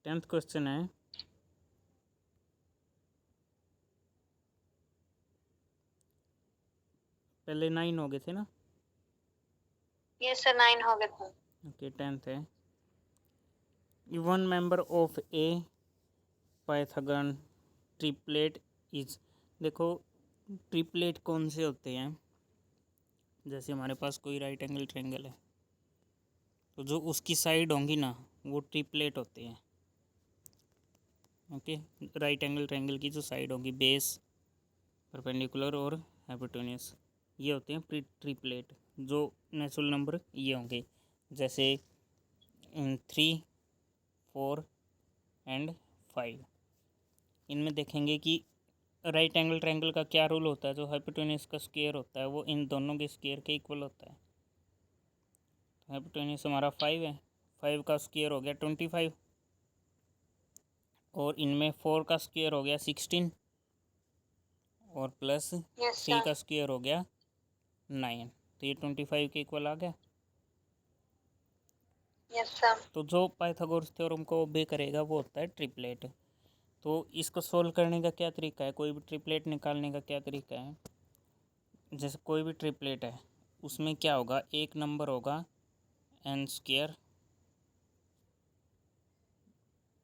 10th question है, पहले 9 हो गए थे ना? यस सर 9 हो गए थे। ओके 10th है, one member of A Pythagorean triplet is. देखो ट्रिपलेट कौन से होते हैं, जैसे हमारे पास कोई राइट एंगल ट्रायंगल है तो जो उसकी साइड होंगी ना वो ट्रिपलेट होते हैं। ओके, राइट एंगल ट्रायंगल की जो साइड होगी, बेस, परपेंडिकुलर और हाइपोटेन्यूस, ये होते हैं ट्रिपलेट। जो नेचुरल नंबर ये होंगे, जैसे 3, 4 एंड 5। इनमें देखेंगे कि राइट एंगल ट्रायंगल का क्या रूल होता है, जो हाइपोटेन्यूस का स्क्वायर होता है वो इन दोनों के स्क्वायर के इक्वल होता है। तो हाइपोटेन्यूस हमारा 5 है, 5 का स्क्वायर हो गया 25, और इनमें 4 का स्क्वायर हो गया 16, और प्लस यस 3 का सर। स्क्वायर हो गया 9, तो ये 25 के इक्वल आ गया। Yes sir. तो जो पाइथागोरस थ्योरम को ओबे करेगा वो होता है ट्रिपलेट। तो इसको सोल्व करने का क्या तरीका है, कोई भी ट्रिपलेट निकालने का क्या तरीका है, जैसे कोई भी ट्रिपलेट है उसमें क्या होगा, एक नंबर होगा एन स्क्वायर,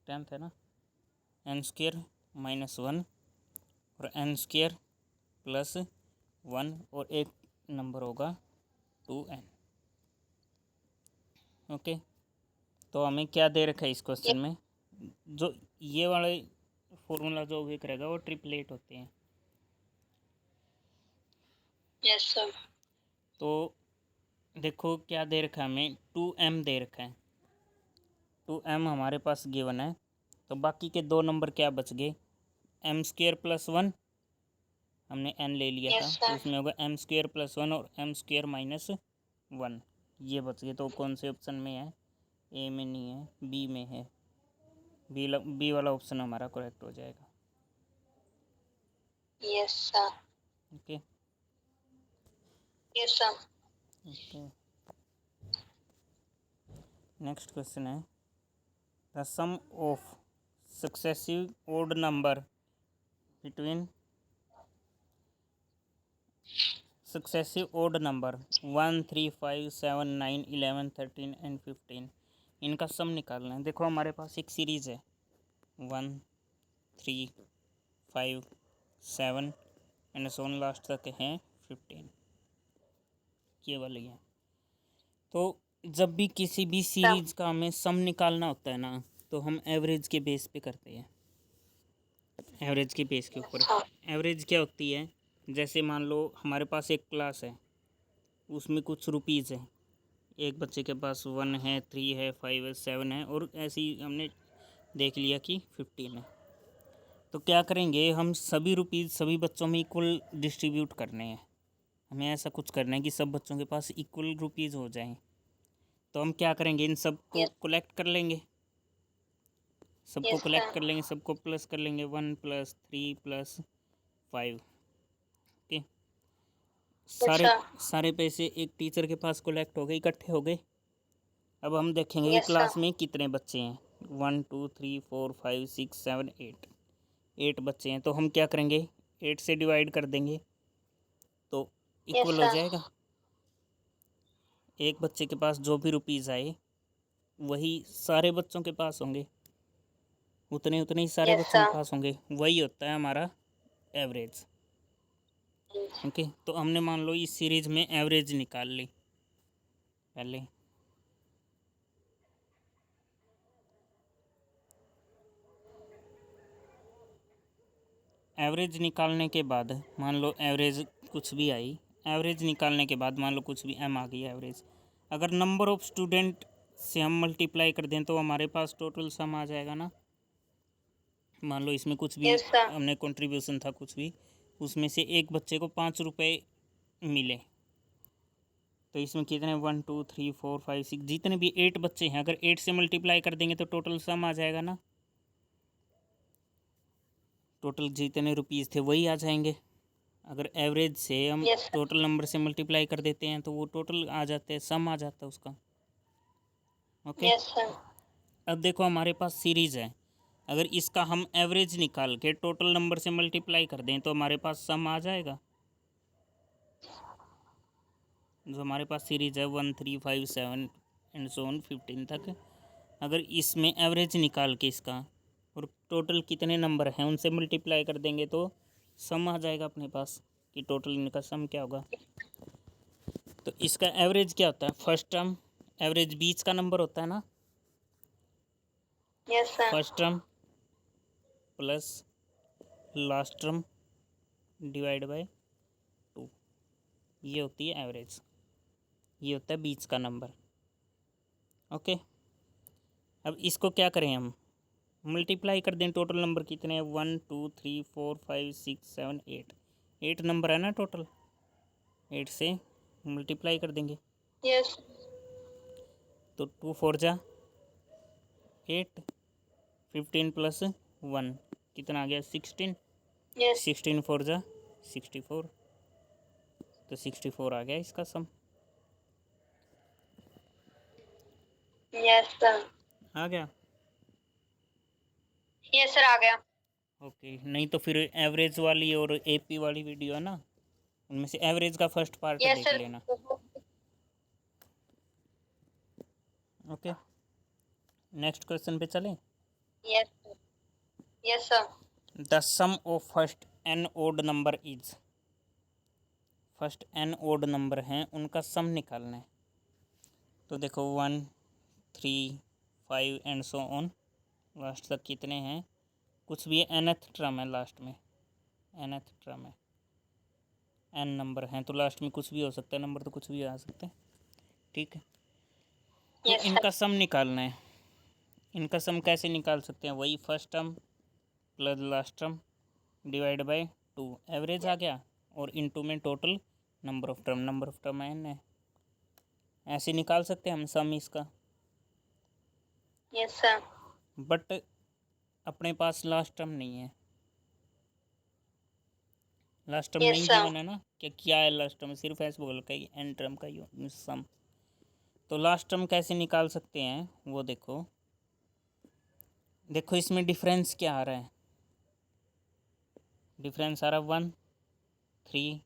10th है ना, एन स्क्वायर -1 और एन स्क्वायर +1, और एक नंबर होगा 2n। ओके, तो हमें क्या दे रखा है इस क्वेश्चन में, जो ये वाला फॉर्मूला जो भी करेगा वो ट्रिपलेट होते हैं। Yes sir. तो देखो क्या दे रखा है हमें, 2m दे रखा है, 2m हमारे पास गिवन है। तो बाकी के दो नंबर क्या बच गए, m² + 1, हमने n ले लिया था यस तो सर। इसमें होगा m² + 1 और m² - 1, ये बच गए। तो कौन से ऑप्शन में है, ए में नहीं है, बी में है, बी वाला ऑप्शन हमारा करेक्ट हो जाएगा। Yes sir. Okay yes sir. Okay, next question है, the sum of successive odd number between successive odd number 1, 3, 5, 7, 9, 11, 13 and 15, इनका सम निकालना है। देखो हमारे पास एक सीरीज़ है 1, 3, 5, 7 एंड सोन लास्ट तक हैं 15, ये वाली है। तो जब भी किसी भी सीरीज़ का हमें सम निकालना होता है ना, तो हम एवरेज के बेस पे करते हैं, एवरेज के बेस के ऊपर। एवरेज क्या होती है, जैसे मान लो हमारे पास एक क्लास है, उसमें कुछ रुपीज़ है, एक बच्चे के पास 1 है, 3 है, 5 है, 7 है, और ऐसे ही हमने देख लिया कि 15 है। तो क्या करेंगे, हम सभी रुपीज़ सभी बच्चों में इक्वल डिस्ट्रीब्यूट करने हैं, हमें ऐसा कुछ करना है कि सब बच्चों के पास इक्वल रुपीज़ हो जाएं। तो हम क्या करेंगे, इन सब को कलेक्ट कर लेंगे, सबको कलेक्ट कर लेंगे, सबको प्लस कर लेंगे, 1 + 3 + 5। ओके, सारे सारे पैसे एक टीचर के पास कलेक्ट हो गए, इकट्ठे हो गए। अब हम देखेंगे कि क्लास में कितने बच्चे हैं, 1, 2, 3, 4, 5, 6, 7, 8 बच्चे हैं। तो हम क्या करेंगे, 8 से डिवाइड कर देंगे तो इक्वल हो जाएगा। एक बच्चे के पास जो भी रुपीज़ आए वही सारे बच्चों के पास होंगे, उतने उतने ही सारे बच्चों के पास होंगे, वही होता है हमारा एवरेज। ओके, तो हमने मान लो इस सीरीज़ में एवरेज निकाल ली पहले। एवरेज निकालने के बाद मान लो एवरेज कुछ भी आई, एवरेज निकालने के बाद मान लो कुछ भी एम आ गई एवरेज, अगर नंबर ऑफ़ स्टूडेंट से हम मल्टीप्लाई कर दें तो हमारे पास टोटल सम आ जाएगा ना। मान लो इसमें कुछ भी हमने कंट्रीब्यूशन था कुछ भी, उसमें से एक बच्चे को 5 रुपये मिले, तो इसमें कितने 1, 2, 3, 4, 5, 6 जितने भी 8 बच्चे हैं, अगर 8 से मल्टीप्लाई कर देंगे तो टोटल सम आ जाएगा ना, टोटल जितने रुपीज़ थे वही आ जाएंगे। अगर एवरेज से हम टोटल नंबर से मल्टीप्लाई कर देते हैं तो वो टोटल आ जाते हैं, सम आ जाता है उसका। ओके, अब देखो हमारे पास सीरीज़ है, अगर इसका हम एवरेज निकाल के टोटल नंबर से मल्टीप्लाई कर दें तो हमारे पास सम आ जाएगा। जो हमारे पास सीरीज़ है 1 3 5 7 एंड सो ऑन 15 तक, अगर इसमें एवरेज निकाल के इसका और टोटल कितने नंबर हैं उनसे मल्टीप्लाई कर देंगे तो सम आ जाएगा अपने पास कि टोटल इनका सम क्या होगा। तो इसका एवरेज क्या होता है, फर्स्ट टर्म एवरेज बीच का नंबर होता है ना, yes sir. First term plus last term divide by 2, ये होती है एवरेज, ये होता है बीच का नंबर। ओके, अब इसको क्या करें हम, मल्टीप्लाई कर दें, टोटल नंबर कितने हैं 1 2 3 4 5 6 7 8, 8 नंबर है ना टोटल, 8 से मल्टीप्लाई कर देंगे। यस। तो 2 4 जा 8, 15 प्लस 1 कितना आ गया 16, यस। 16 4 जा 64, तो 64 आ गया इसका सम। Yes sir. आ गया। यस सर, आ गया। ओके, नहीं तो फिर एवरेज वाली और एपी वाली वीडियो है ना, उनमें से एवरेज का फर्स्ट पार्ट यस देख सर। लेना। ओके, नेक्स्ट क्वेश्चन पे चलें। Yes. Yes sir. The sum of first n odd number is, first n odd number हैं उनका सम निकालना है। तो देखो 1 3 5 एंड सो ऑन लास्ट तक कितने हैं, कुछ भी nth टर्म है लास्ट में, nth टर्म है, n नंबर हैं तो लास्ट में कुछ भी हो सकता है, नंबर तो कुछ भी आ सकते हैं, ठीक है। तो यस इनका सर। सम निकालना है। इनका सम कैसे निकाल सकते हैं, वही first term plus last term divide by 2, average आ गया, और इनटू में total number of term n है, ऐसे निकाल सकते हैं हम सम इसका। Yes sir. बट अपने पास लास्ट टर्म नहीं है, लास्ट टर्म यस नहीं सर। गिवन है ना, क्या है लास्ट टर्म, सिर्फ ऐसे बोल का एन टर्म का ही सम। तो लास्ट टर्म कैसे निकाल सकते हैं वो देखो, देखो इसमें डिफरेंस क्या आ रहा है, डिफरेंस आ रहा है 1 3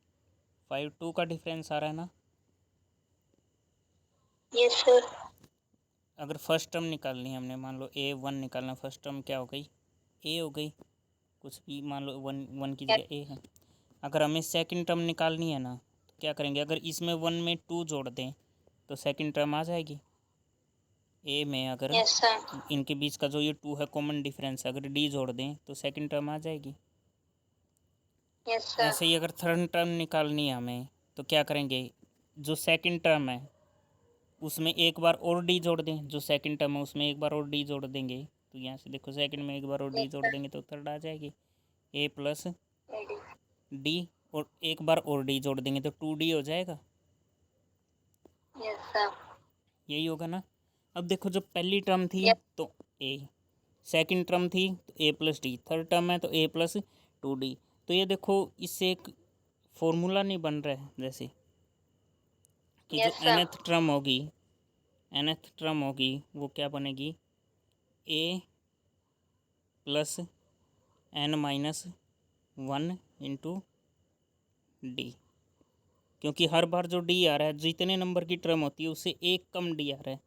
5 2 का डिफरेंस आ रहा है ना। Yes sir. अगर फर्स्ट टर्म निकालनी है हमने, मान लो A1 निकालना, फर्स्ट टर्म क्या हो गई, ए हो गई, कुछ भी मान लो 1 की जगह ए है। अगर हमें सेकंड टर्म निकालनी है ना तो क्या करेंगे, अगर इसमें 1 में 2 जोड़ दें तो सेकंड टर्म आ जाएगी ए में। अगर यस सर। इनके बीच का जो ये 2 है कॉमन डिफरेंस, अगर डी जोड़ दें तो सेकंड टर्म आ जाएगी। Yes sir. ऐसे ही अगर थर्ड टर्म निकालनी है हमें तो क्या करेंगे, जो सेकंड टर्म है उसमें एक बार और डी जोड़ दें, जो सेकंड टर्म है उसमें एक बार और डी जोड़ देंगे, तो यहाँ से देखो सेकंड में एक बार और डी यस जोड़ सर। देंगे तो थर्ड आ जाएगी ए प्लस रेडी। डी, और एक बार और डी जोड़ देंगे तो 2D हो जाएगा, यस सर। यही होगा ना। अब देखो जो पहली टर्म थी यस। तो ए, सेकंड टर्म थी तो ए प्लस डी, थर्ड टर्म है तो ए प्लस 2D। तो ये देखो इससे एक फॉर्मूला नहीं बन रहा है, जैसे कि जो यस सर। nth टर्म होगी, nth टर्म होगी वो क्या बनेगी, A plus n minus 1 into D, क्योंकि हर बार जो डी आ रहा है, जितने नंबर की टर्म होती है उससे एक कम डी आ रहा है।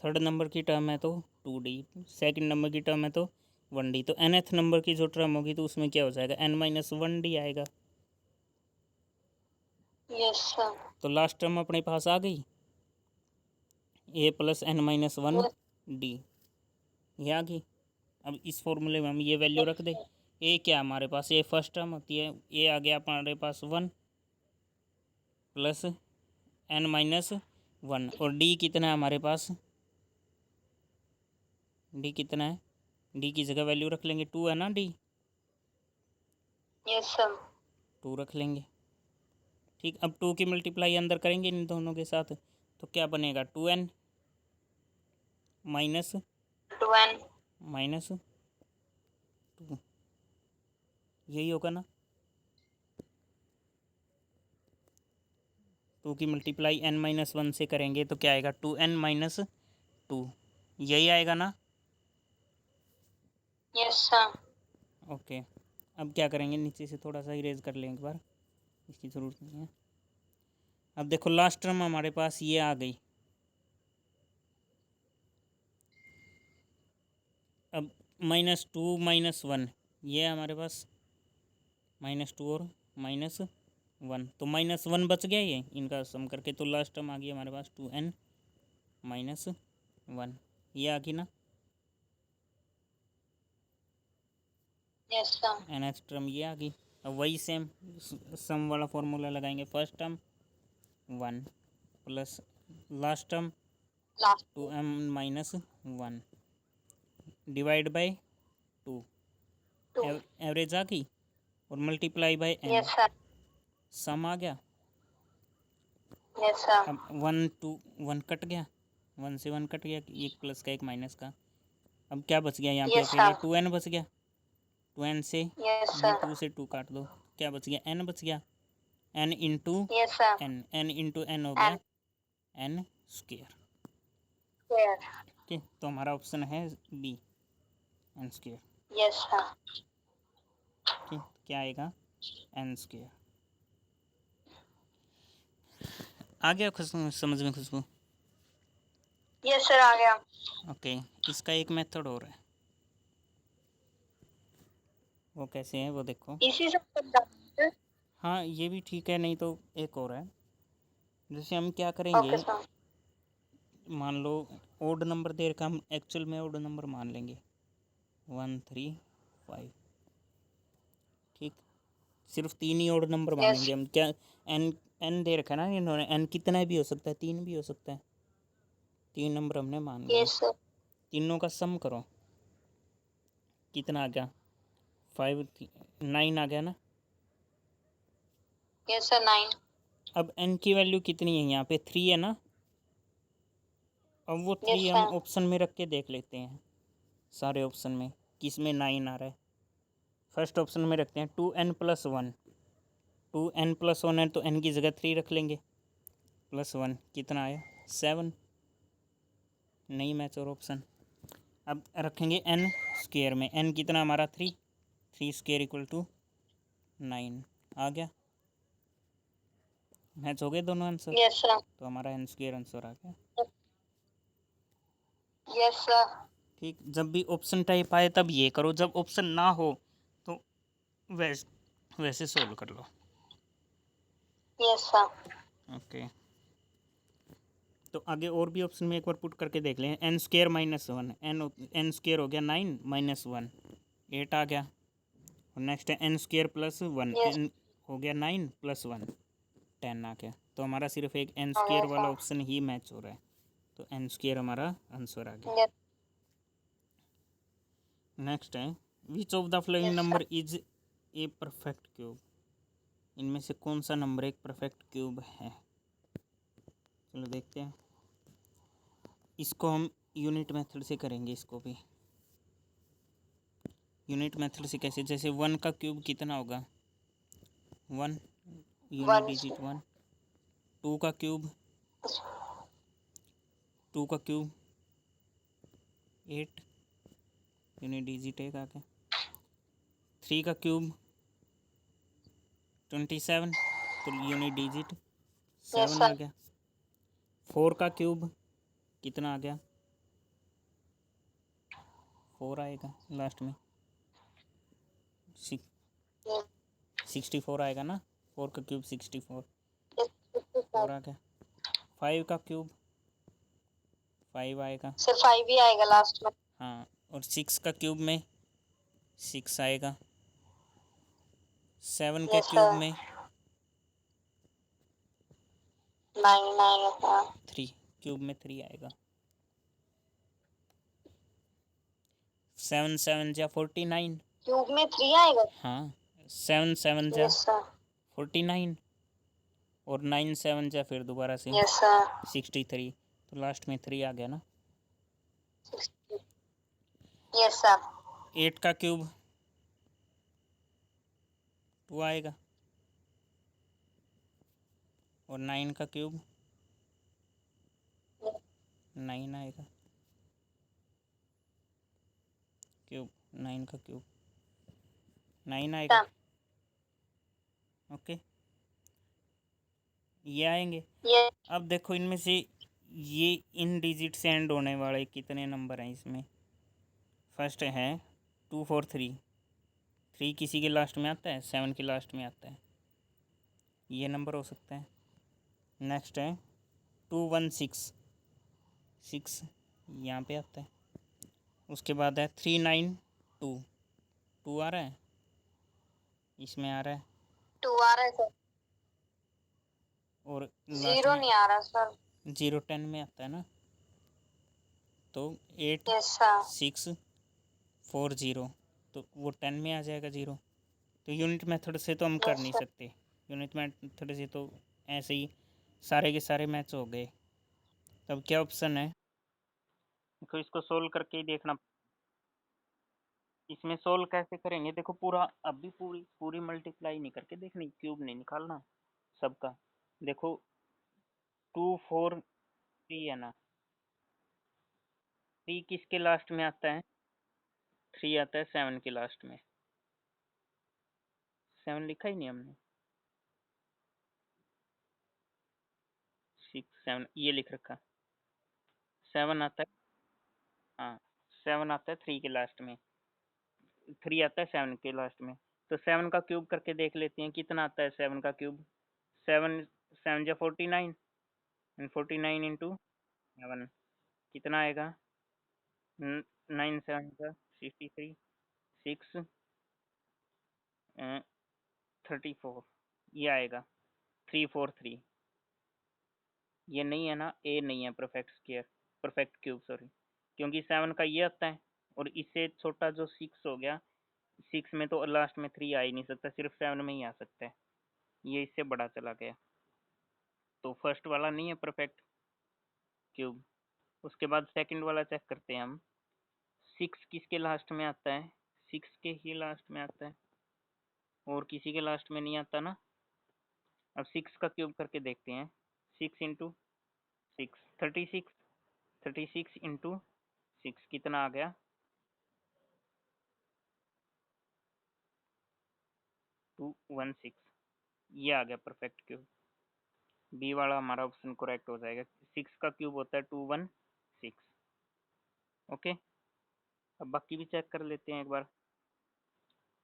थर्ड नंबर की टर्म है तो 2D, सेकंड नंबर की टर्म है तो 1D, तो nth नंबर की जो टर्म होगी तो उसमें क्या हो जाएगा, n माइनस 1D आएगा। Yes sir. तो लास्ट टर्म अपने पास आ गई ए प्लस n माइनस 1D, ये आ गई। अब इस फॉर्मूले में हम ये वैल्यू रख दे, ए क्या हमारे पास, ए फर्स्ट टर्म होती है, ए आ गया हमारे पास 1 प्लस n माइनस 1, और डी कितना है हमारे पास, डी कितना है, डी की जगह वैल्यू रख लेंगे 2 है ना डी, यस सर। 2 रख लेंगे। ठीक, अब 2 की मल्टीप्लाई अंदर करेंगे इन दोनों के साथ तो क्या बनेगा 2n माइनस 2n। माइनस 2, यही होगा ना। 2 की मल्टीप्लाई n माइनस 1 से करेंगे तो क्या आएगा 2n माइनस 2, यही आएगा ना। Yes sir. ओके, अब क्या करेंगे, नीचे से थोड़ा सा इरेज कर लें एक बार, इसकी ज़रूरत नहीं है। अब देखो लास्ट टर्म हमारे पास ये आ गई। अब -2 -1 ये है हमारे पास, -2 और -1, तो -1 बच गया ये इनका सम करके, तो लास्ट टर्म आ गई हमारे पास 2n -1, ये आ गई ना। Yes sir. nth टर्म ये आ गई। अब वही सेम सम वाला फॉर्मूला लगाएंगे, first term 1 plus last term last. 2m -1 divide by 2, 2। Average आ गई, और multiply by n, yes sir. Sum आ गया। Yes sir. अब 1 2 1 कट गया, 1 से 1 कट गया, एक प्लस का एक माइनस का। अब क्या बच गया यहाँ पे, यस अकेले सर। 2n बच गया। 2n से यस ये सर। 2 से 2 काट दो, क्या बच गया, n बच गया। n into yes sir. N, n into n हो एंड गया n स्क्वेयर। स्क्वायर। ठीक, तो हमारा ऑप्शन है B, n square. Yes sir. ठीक, क्या आएगा, n स्क्वेयर। आ गया खुशबू, समझ में खुशबू? यस सर, आ गया। ओके, इसका एक मेथड और है, वो कैसे है वो देखो। इसी से सर। हाँ ये भी ठीक है, नहीं तो एक और है। जैसे हम क्या करेंगे, ओके सर। मान लो ओड नंबर दे रखा, हम एक्चुअल में ओड नंबर मान लेंगे 1 3 5। ठीक, सिर्फ 3 ही ओड नंबर यस। मानेंगे हम, क्या एन, एन दे रखा है ना इन्होंने, एन कितना भी हो सकता है, 3 भी हो सकता है, 3 नंबर हमने मान लिए। Yes sir. तीनों का सम करो, कितना आ गया, 5 9 आ गया ना। Yes sir, 9। अब एन की वैल्यू कितनी है, यहाँ पे 3 है ना। अब वो 3 यस हम सर। ऑप्शन में रख के देख लेते हैं, सारे ऑप्शन में किस में 9 आ रहा है। फर्स्ट ऑप्शन में रखते हैं 2n+1, 2n+1 है तो n की जगह 3 रख लेंगे, +1 कितना आया 7, नहीं मैच और ऑप्शन। अब रखेंगे n स्क्वेयर में, n कितना हमारा 3, 3 स्क्वेयर इक्वल टू 9, आ गया, मैच हो गए दोनों आंसर, यस सर। तो हमारा n स्क्वेयर आंसर आ गया। Yes sir. ठीक, जब भी ऑप्शन टाइप आए तब ये करो, जब ऑप्शन ना हो तो वैसे सोल्व कर लो। Yes sir. ओके, तो आगे और भी ऑप्शन में एक बार पुट करके देख लें, n स्क्वेयर -1, एन स्क्वेयर हो गया 9 -1 8 आ गया, और नेक्स्ट है n स्क्वेयर +1, यस। एन हो गया 9 +1 10 आ गया, तो हमारा सिर्फ एक n आ गया स्क्वेयर वाला सर। ऑप्शन ही मैच हो रहा है, तो n स्क्वेयर हमारा आंसर आ गया। यस। नेक्स्ट है, which of the following yes sir. Number is a perfect cube, इनमें से कौन सा नंबर एक परफेक्ट क्यूब है। चलो देखते हैं, इसको हम यूनिट मेथड से करेंगे, इसको भी यूनिट मेथड से कैसे, जैसे 1 का क्यूब कितना होगा, 1 यूनिट 1। डिजिट 1, 2 का क्यूब, 2 का क्यूब 8 यूनिट डिजिट 1 आ गया, 3 का क्यूब 27 तो यूनिट डिजिट यस 7 आ सर। गया, 4 का क्यूब कितना आ गया, 4 आएगा लास्ट में, 64 आएगा ना, 4 का क्यूब 64, 4 आ गया, 5 का क्यूब 5 आएगा, सर 5 ही आएगा लास्ट में। हाँ, और 6 का क्यूब में 6 आएगा, 7 के यस क्यूब सर। में 9 आएगा। 3, क्यूब में 3 आएगा, 7 7 जा 49, क्यूब में 3 आएगा। हाँ 7 7 जा यस सर। 49, और 9 7 जा फिर दोबारा से यस सर। 63, तो लास्ट में 3 आ गया ना। Yes sir. 8 का क्यूब 2 आएगा, और 9 का क्यूब 9 आएगा, क्यूब, 9 का क्यूब 9 आएगा। ओके, ये आएंगे। ये अब देखो इनमें से ये इन डिजिट से एंड होने वाले कितने नंबर हैं इसमें। फर्स्ट है 243, 3 किसी के लास्ट में आता है, 7 के लास्ट में आता है, ये नंबर हो सकता है। नेक्स्ट है 216, 6 यहाँ पे आता है। उसके बाद है 392, 2 आ रहा है, इसमें आ रहा है। 2 आ रहा है सर, और लास्ट 0 में नहीं आ रहा सर। 010 में आता है ना, तो 8 यस सर। 6 4 0, तो वो 10 में आ जाएगा 0। तो यूनिट मेथड से तो हम कर यस नहीं सर। सकते, यूनिट मेथड से तो ऐसे ही सारे के सारे मैच हो गए। तब क्या ऑप्शन है, तो इसको सोल्व करके ही देखना। इसमें सोल्व कैसे करेंगे, देखो पूरा अभी पूरी पूरी मल्टीप्लाई नहीं करके देखनी, क्यूब नहीं निकालना सबका। देखो 243 है ना, 3 किसके लास्ट में आता है, 3 आता है 7 के लास्ट में। 7 लिखा ही नहीं हमने, 6 7 ये लिख रखा। 7 आता है, हाँ 7 आता है 3 के लास्ट में, 3 आता है 7 के लास्ट में। तो 7 का क्यूब करके देख लेते हैं कितना आता है 7 का क्यूब। 7 7 जा 49, एंड 49 इंटू 7 कितना आएगा, 9 7 जा 63, 6 34, ये आएगा 343। ये नहीं है ना, ए नहीं है perfect square, perfect cube sorry, क्योंकि 7 का ये आता है, और इससे छोटा जो 6 हो गया, 6 में तो लास्ट में 3 आ ही नहीं सकता, सिर्फ 7 में ही आ सकता है, ये इससे बड़ा चला गया, तो फर्स्ट वाला नहीं है परफेक्ट क्यूब। उसके बाद सेकंड वाला चेक करते हैं हम। 6 किसके लास्ट में आता है, 6 के ही लास्ट में आता है, और किसी के लास्ट में नहीं आता ना। अब 6 का क्यूब करके देखते हैं। 6 इंटू 6 36, 36 इंटू 6 कितना आ गया, 216, ये आ गया परफेक्ट क्यूब। बी वाला हमारा ऑप्शन करेक्ट हो जाएगा, 6 का क्यूब होता है 216। ओके, अब बाकी भी चेक कर लेते हैं एक बार।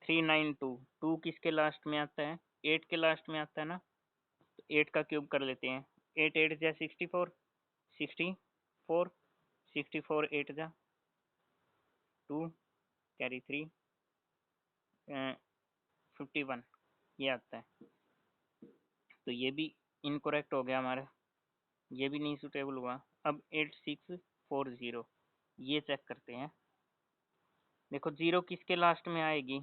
392, 2 किसके लास्ट में आता है, 8 के लास्ट में आता है ना, तो 8 का क्यूब कर लेते हैं। 8 8 जा 64, 64, 64 8 जा 2, कैरी 3, 51, ये आता है। तो ये भी इनकरेक्ट हो गया हमारा, ये भी नहीं सुटेबल हुआ। अब 8640, ये चेक करते हैं। देखो 0 किसके लास्ट में आएगी,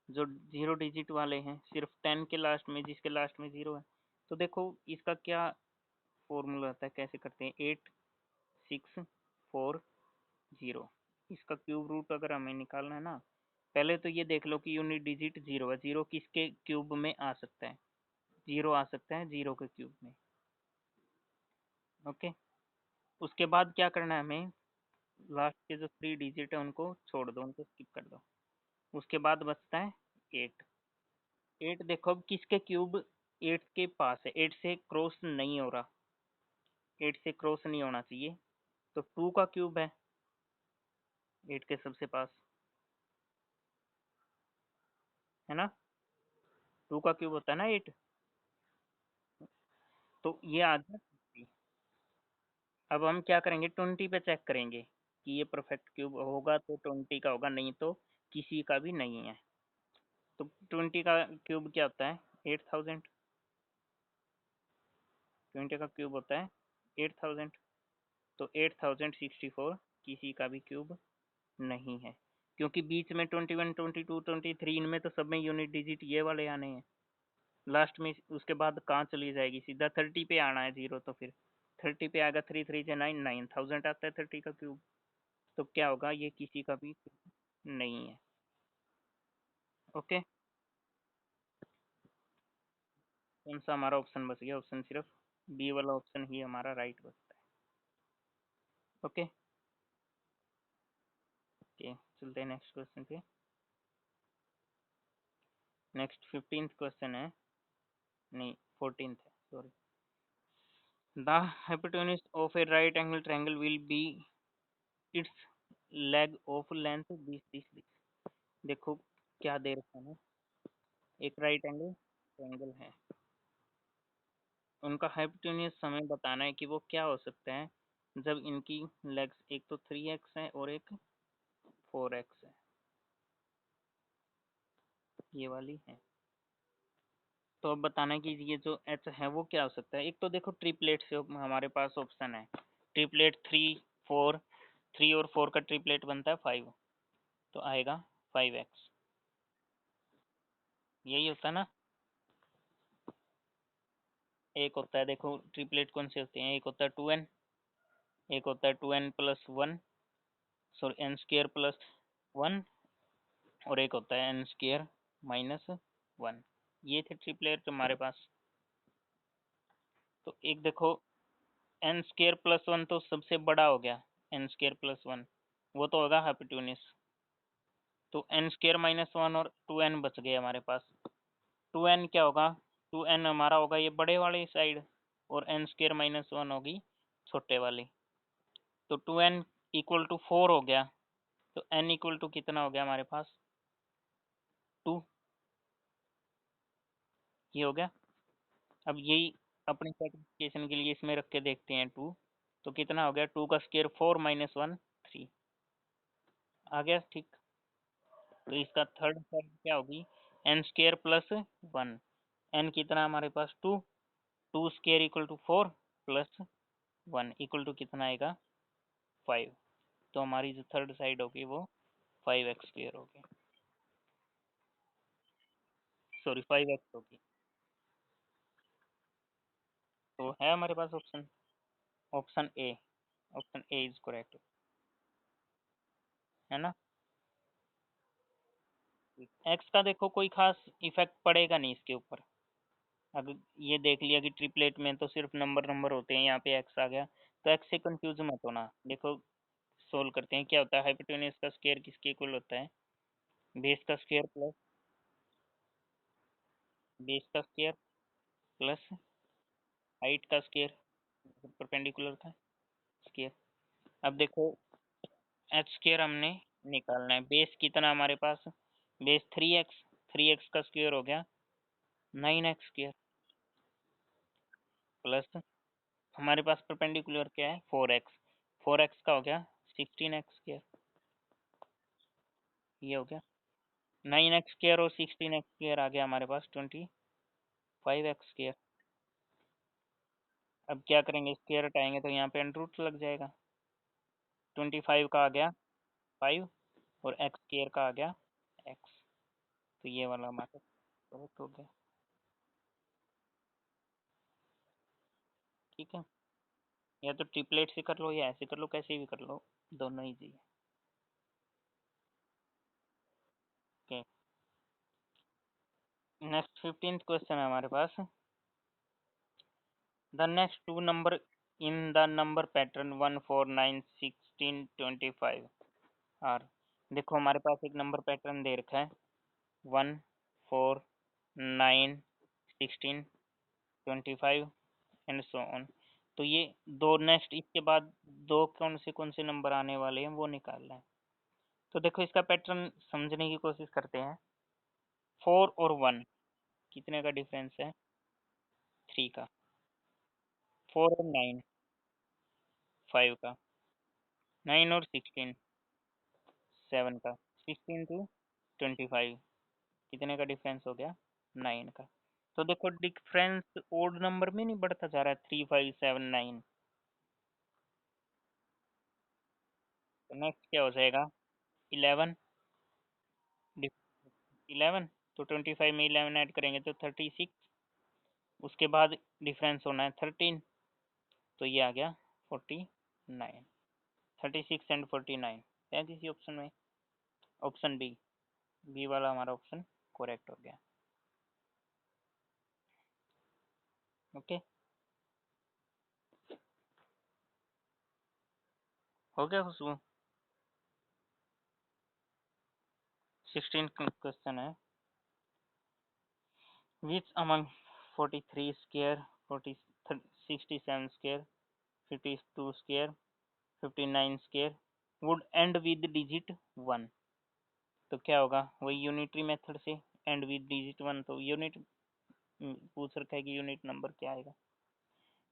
जो 0 डिजिट वाले हैं, सिर्फ 10 के लास्ट में, जिसके लास्ट में 0 है। तो देखो इसका क्या फॉर्मूला होता है, कैसे करते हैं, 8640, इसका क्यूब रूट अगर हमें निकालना है ना, पहले तो ये देख लो कि यूनिट डिजिट 0 है, 0 किसके क्यूब में आ सकता है, 0 आ सकता है 0 के क्यूब में। ओके, उसके बाद क्या करना है हमें, लास्ट के जो 3 डिजिट है उनको छोड़ दो, उनको स्किप कर दो। उसके बाद बचता है 8। 8 देखो अब किसके क्यूब 8 के पास है, 8 से क्रॉस नहीं हो रहा, 8 से क्रॉस नहीं होना चाहिए, तो 2 का क्यूब है 8 के सबसे पास, है ना, 2 का क्यूब होता है ना 8, तो ये आ गया 20। अब हम क्या करेंगे, 20 पे चेक करेंगे कि ये परफेक्ट क्यूब होगा तो 20 का होगा, नहीं तो किसी का भी नहीं है। तो 20 का क्यूब क्या होता है, 8000, 20 का क्यूब होता है 8000, तो 8064 किसी का भी क्यूब नहीं है, क्योंकि बीच में 21 22 23 इनमें तो सब में यूनिट डिजिट ये वाले आने हैं लास्ट में। उसके बाद कहाँ चली जाएगी, सीधा 30 पे आना है जीरो, तो फिर 30 पे आएगा, 3 3 से 9, 9000 आता है 30 का क्यूब। तो क्या होगा, ये किसी का भी नहीं है। ओके, कौन सा हमारा ऑप्शन बच गया, ऑप्शन सिर्फ बी वाला ऑप्शन ही हमारा राइट बचता है। ओके। ओके, चलते हैं नेक्स्ट क्वेश्चन पे। नेक्स्ट 15th क्वेश्चन है, नहीं 14th है, sorry. The hypotenuse of a right angle triangle will be its leg of length 20 देखो क्या दे रखा है, एक राइट एंगल ट्रायंगल है, उनका हाइपोटेन्यूज हमें बताना है कि वो क्या हो सकता है जब इनकी लेग्स एक तो 3x है और एक 4x है, ये वाली है। तो अब बताना है कि ये जो h है वो क्या हो सकता है। एक तो देखो ट्रिपलेट से हमारे पास ऑप्शन है, ट्रिपलेट 3 और 4 का ट्रिपलेट बनता है 5, तो आएगा 5x, यही होता है ना। एक होता है, देखो ट्रिपलेट कौन से होते हैं, एक होता है 2n, एक होता है 2n plus 1, sorry n square plus 1, और एक होता है n स्क्र माइनस 1। ये थे ट्रिपलेट हमारे पास। तो एक देखो n स्क्र प्लस 1 तो सबसे बड़ा हो गया, n स्क्र प्लस 1 वो तो होगा हाइपोटेन्यूज। तो n स्क्र माइनस 1 और 2n बच गए हमारे पास। 2n क्या होगा, 2n हमारा होगा ये बड़े वाली साइड, और n स्क्र माइनस 1 होगी छोटे वाली। तो 2n इक्वल टू 4 हो गया, तो n इक्वल टू कितना हो गया हमारे पास 2, ये हो गया। अब यही अपनी सर्टिफिकेशन के लिए इसमें रख के देखते हैं 2, तो कितना हो गया, 2 का स्क्वायर 4 माइनस 1 3 आ गया, ठीक। तो इसका थर्ड साइड क्या होगी, n स्क्वायर प्लस 1, n कितना हमारे पास 2, 2 square equal to 4 plus 1 equal to कितना आएगा 5। तो हमारी जो थर्ड साइड होगी वो 5x स्क्वायर होगी, सॉरी 5x होगी। तो है हमारे पास option, option A, option A is correct, है ना। एक्स का देखो कोई खास इफेक्ट पड़ेगा नहीं इसके ऊपर। अगर ये देख लिया कि ट्रिपलेट में तो सिर्फ नंबर नंबर होते हैं, यहाँ पे एक्स आ गया, तो एक्स से कंफ्यूज मत होना। देखो सोल्व करते हैं, क्या होता है हाइपोटेन्यूज का स्क्वायर किसके इक्वल होता है, बेस का स्क्वायर प्लस बेस का स्क्वायर प्लस हाइट का स्क्वायर, परपेंडिकुलर का स्क्वायर। अब देखो एच स्क्वायर हमने निकालना है, बेस कितना हमारे पास, बेस 3x, 3x का स्क्वायर हो गया 9x स्क्वायर, प्लस हमारे पास परपेंडिकुलर क्या है 4x, 4x का हो गया 16x स्क्वायर, ये हो गया 9x स्क्वायर और 16x स्क्वायर आ गया हमारे पास 25x स्क्वायर। अब क्या करेंगे, स्क्वायर हटाएंगे तो यहाँ पे अंडर रूट लग जाएगा, 25 का आ गया 5 और x स्क्वायर का आ गया x। तो ये वाला हमारा करेक्ट हो गया, ठीक है। या तो ट्रिपलेट से कर लो या ऐसे कर लो, कैसे भी कर लो, दोनों ईजी है। ओके, नेक्स्ट 15th क्वेश्चन है हमारे पास। The next two number in the number pattern 1 4 9 16 25 are. देखो हमारे पास एक नंबर पैटर्न दे रखा है 1 4 9 16 25 एंड सो ऑन। तो ये दो नेक्स्ट इसके बाद दो कौन से नंबर आने वाले हैं वो निकालना है। तो देखो इसका पैटर्न समझने की कोशिश करते हैं। 4 और 1 कितने का डिफरेंस है, 3 का। 4 और 9 5 का। 9 और 16 7 का। 16 टू 25 कितने का डिफरेंस हो गया, 9 का। तो देखो डिफरेंस ओड नंबर में नहीं बढ़ता जा रहा है, 3 5 7 9। तो नेक्स्ट क्या हो जाएगा 11, 11। तो 25 में 11 ऐड करेंगे तो 36, उसके बाद डिफरेंस होना है 13, तो ये आ गया 49। 36 एंड 49 है किसी ऑप्शन में, ऑप्शन बी, बी वाला हमारा ऑप्शन करेक्ट हो गया। ओके, हो गया खुशबू। 16 क्वेश्चन है, which among 43 square 40 67 square 52 square 59 square would and with digit 1। तो क्या होगा, वही यूनिटरी मेथड से एंड विद डिजिट 1, तो यूनिट पूछ रखा है कि यूनिट नंबर क्या आएगा।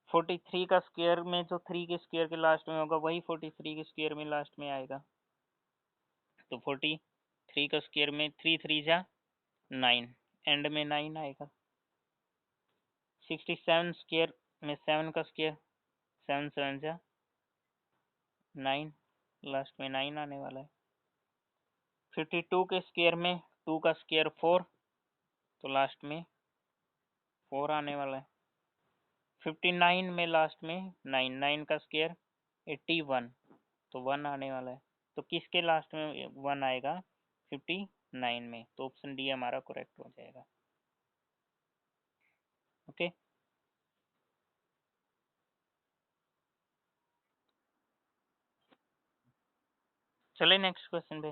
43 का स्क्वायर में जो 3 के स्क्वायर के लास्ट में होगा वही 43 के स्क्वायर में लास्ट में आएगा। तो 43 का स्क्वायर में 3 3 जा 9, एंड में 9 आएगा। 67 स्क्वायर में 7 का स्क्वायर 7 7 जा 9, लास्ट में 9 आने वाला है। 52 के स्क्वायर में 2 का स्क्वायर 4, तो लास्ट में 4 आने वाला है। 59 में लास्ट में 9 9 का स्क्वायर 81, तो 1 आने वाला है। तो किसके लास्ट में 1 आएगा, 59 में, तो ऑप्शन डी हमारा करेक्ट हो जाएगा। ओके, चले नेक्स्ट क्वेश्चन पे।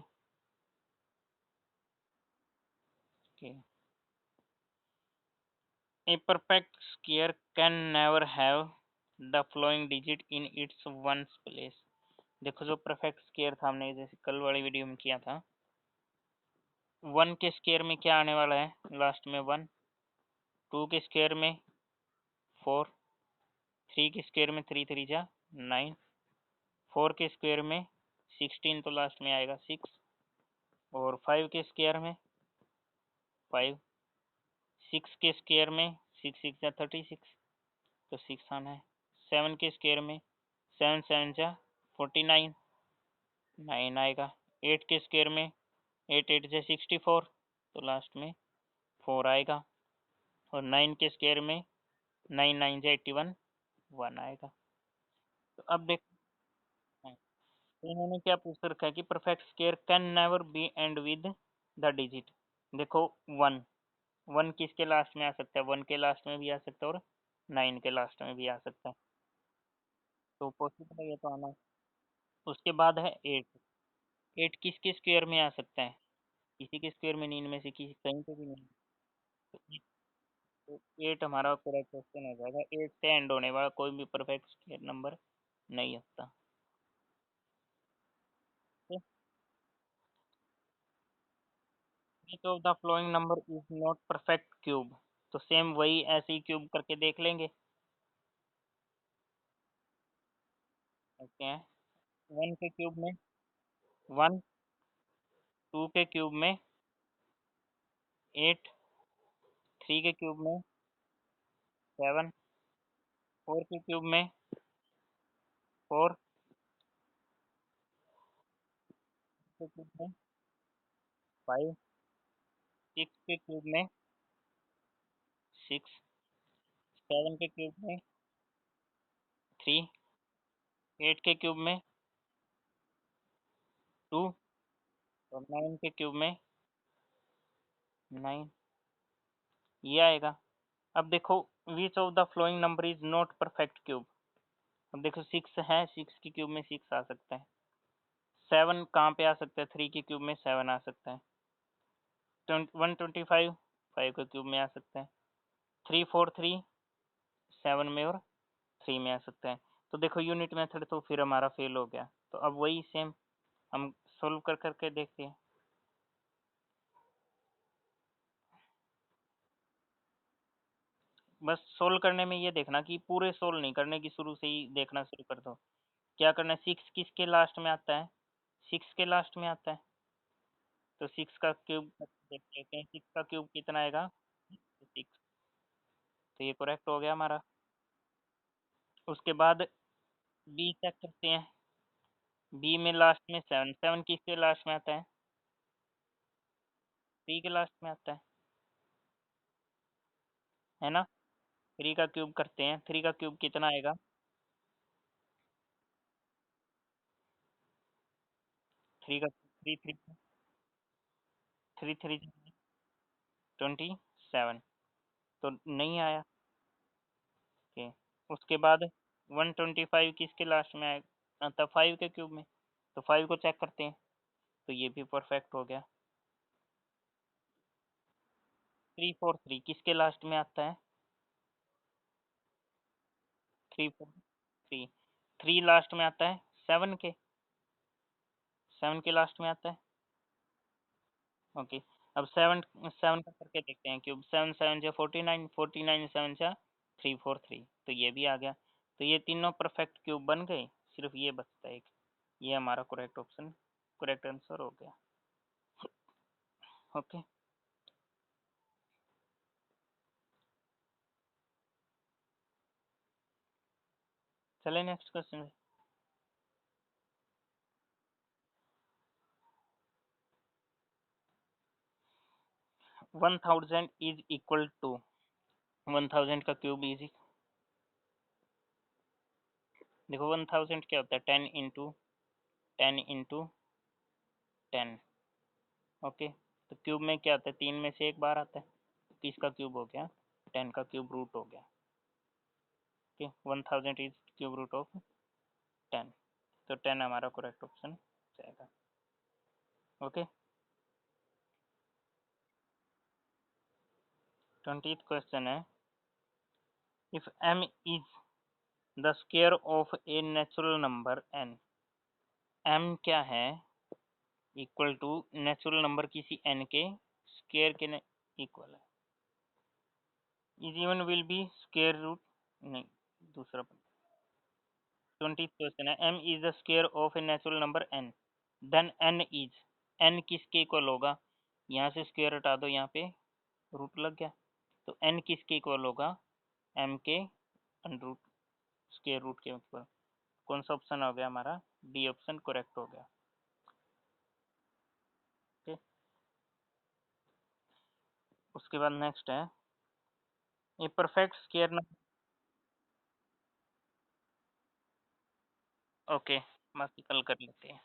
Okay, a perfect square can never have the flowing digit in its ones place. देखो जो परफेक्ट स्क्वायर था, हमने जैसे कल वाली वीडियो में किया था, 1 के स्क्वायर में क्या आने वाला है, लास्ट में 1, 2 के स्क्वायर में 4, 3 के स्क्वायर में 3 3 जा 9, 4 के स्क्वायर में 16, तो लास्ट में आएगा 6, और 5 के स्क्वायर में 5, 6 के स्क्वायर में 6 6 जा 36, तो 6 आना है। 7 के स्क्वायर में 7 7 जा 49, 9 आएगा। 8 के स्क्वायर में 8 8 जा 64, तो लास्ट में 4 आएगा। और 9 के स्क्वायर में 9 9 जा 81, 1 आएगा। तो अब देख, इन्होंने क्या पूछ रखा है कि perfect square can never be and with the digit. देखो 1 1 किसके लास्ट में आ सकता है, 1 के लास्ट में भी आ सकता है और 9 के लास्ट में भी आ सकता है, तो पॉसिबल है ये तो आना। उसके बाद है 8, 8 किसके स्क्वायर में आ सकता है, किसी के स्क्वायर में नहीं, इनमें से किसी कहीं पे भी नहीं। तो 8 हमारा करेक्ट क्वेश्चन हो जाएगा। 8 से एंड होने वाला कोई भी परफेक्ट स्क्वायर नंबर नहीं होता। Which of the following number is not perfect cube। तो सेम वही ऐसे ही क्यूब करके देख लेंगे। ओके, 1 के क्यूब में 1, 2 के क्यूब में 8, 3 के क्यूब में 7, 4 के क्यूब में 4 के क्यूब में 5, 6 के क्यूब में 6, 7 के क्यूब में 3, 8 के क्यूब में 2, और 9 के क्यूब में 9, ये आएगा। अब देखो which of the flowing number is not perfect cube. अब देखो 6 है, 6 के क्यूब में 6 आ सकता है। 7 कहाँ पे आ सकता है, 3 के क्यूब में 7 आ सकता है। 125 5 के क्यूब में आ सकता है। 343 7 में और 3 में आ सकता है। तो देखो यूनिट मेथड तो फिर हमारा फेल हो गया, तो अब वही सेम हम सोल्व कर करके देखते हैं। बस सोल्व करने में ये देखना कि पूरे सोल्व नहीं करने की, शुरू से ही देखना शुरू कर दो। क्या करना है, 6 किसके लास्ट में आता है, 6 के लास्ट में आता है, तो 6 का क्यूब देख लेते हैं। 6 का क्यूब कितना आएगा, 6, तो ये करेक्ट हो गया हमारा। उसके बाद बी चेक करते हैं। बी में लास्ट में 7, 7 किसके लास्ट में आता है, 3 के लास्ट में आता है ना। 3 का क्यूब करते हैं, 3 का क्यूब कितना आएगा, 3 का 3 3 3 3 27, तो नहीं आया। ओके, उसके बाद 125 किसके लास्ट में आएगा, तब 5 के क्यूब में, तो 5 को चेक करते हैं, तो ये भी परफेक्ट हो गया। 343 किसके लास्ट में आता है? 343 3 लास्ट में आता है 7 के, 7 के लास्ट में आता है। ओके, अब 7 7 का करके देखते हैं क्यूब। 7 7 जा 49, 49 7 जा 343, तो ये भी आ गया। तो ये तीनों परफेक्ट क्यूब बन गए, सिर्फ ये बचता है एक। ये हमारा करेक्ट ऑप्शन, करेक्ट आंसर हो गया। ओके, चले next question. 1000 is equal to, 1000 का क्यूब इज, देखो 1000 क्या होता है, 10 इंटू 10 इंटू 10। ओके, तो क्यूब में क्या आता है, 3 में से एक बार आता है, तो किसका क्यूब हो गया, 10 का क्यूब रूट हो गया। Okay, 1000 is cube root of 10, तो 10 हमारा करेक्ट ऑप्शन जाएगा। ओके, 20th क्वेश्चन है, if m is the square of a natural number n, m क्या है, इक्वल टू नेचुरल नंबर किसी n के स्क्वायर के इक्वल है, is even will be square root, नहीं दूसरा। 20th क्वेश्चन है, m is the square of a natural number n, then n is, n किसके इक्वल होगा, यहाँ से स्क्वायर हटा दो, यहाँ पे रूट लग गया, तो n किसके इक्वल होगा, m के अंडर रूट, स्क्वायर रूट के इक्वल। कौन सा ऑप्शन हो गया हमारा, डी ऑप्शन करेक्ट हो गया। ओके, उसके बाद नेक्स्ट है, ये परफेक्ट स्क्वायर नंबर। ओके, बाकी कल कर लेते हैं।